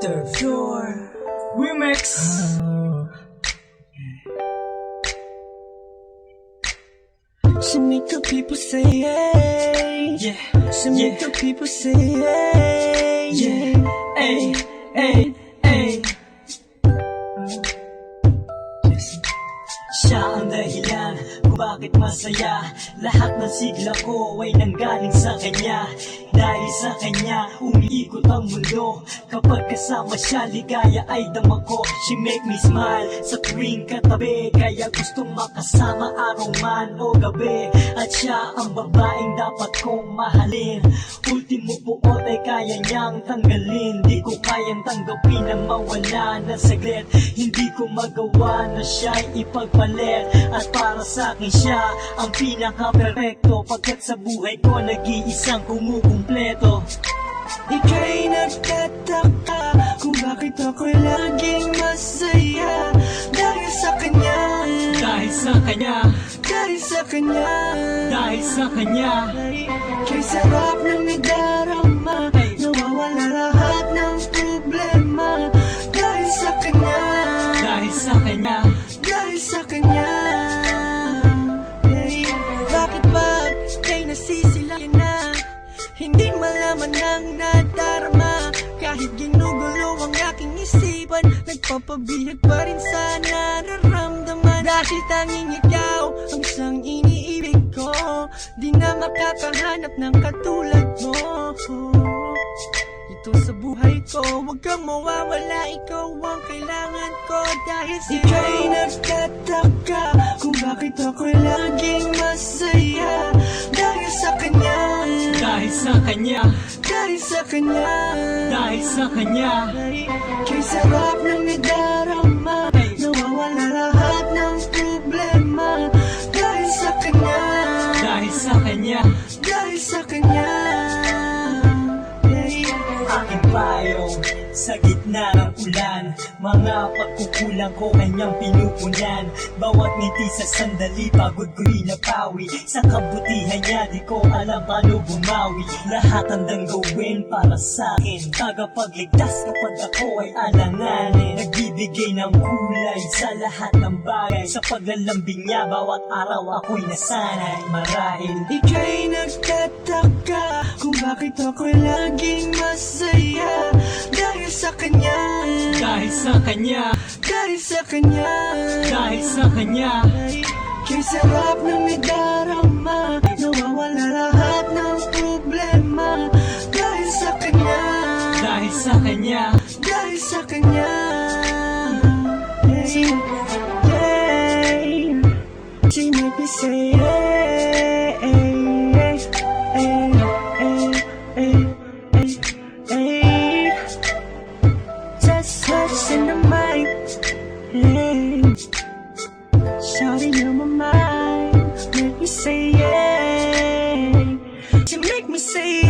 Third floor remix. She make the people say hey, Yeah, she make the people say hey, yeah, ay, ay, ay. Siya ang dahilan kung bakit masaya. Lahat ng sigla ko ay nanggaling sa kanya. Dahil sa kanya, umiikot ang mundo. Kapag kasama siya, ligaya ay dama ko. She make me smile sa tuwing katabi. Kaya gustong makasama araw man o gabi. At siya ang babaeng dapat kong mahalin. Ultimo buot ay kaya niyang tanggalin. Di ko kayang tanggapin na mawala na saglit. Hindi ko magawa na siya'y ipagpalit. At para sa akin siya ang pinaka-perfecto. Pagkat sa buhay ko nag-iisang kumukumpleto. Ika'y nagtataka kung bakit ako'y laging masaya. Dahil sa kanya, Dahil sa kanya, dahil sa kanya, dahil sa kanya. kay sarap ng nadarama. Nawawala lahat ng problema. Dahil sa kanya, Dahil sa kanya, dahil sa kanya. Hey, bakit ba kay nasisilayan na? Hindi malaman ng nadarama. Kahit ginugulo ang aking isipan, nagpapabihag pa rin sa nararamdaman. Dahil tanging ikaw ang siyang iniibig ko. Di na makakahanap ng katulad mo. Ito sa buhay ko, huwag kang mawawala. Ikaw ang kailangan ko dahil sa ika'y nagtataka kung bakit ako'y laging masaya. Dahil sa kanya, dahil sa kanya, dahil sa kanya, dahil sa kanya. kay sarap ng nadarama. Nawawala lahat ng problema. Dahil sa kanya, Dahil sa kanya, dahil sa kanya. aking payong sa gitna ng ulan. Mga pagkukulang ko kanyang pinupunan. Bawat ngiti sa sandali, pagod ko'y napawi. Sa kabutihan niya, di ko alam paano bumawi. Lahat handang gawin para sa'kin, tagapagligtas kapag ako ay alanganin. Nagbibigay ng kulay sa lahat ng bagay. Sa paglalambing niya, bawat araw ako'y nasanay. Marahil Ika'y nagtataka kung bakit ako'y laging masaya. Dahil sa kanya, dahil sa kanya, dahil sa kanya, dahil sa kanya. kay sarap ng nadarama. Nawawala lahat ng problema. Dahil sa kanya, Dahil sa kanya, dahil sa kanya. Yeah, yeah. She make me say hey, hey, hey, hey, hey, hey. Just touch in the mic. Hey, shawty on my mind. Make me say yeah. She make me say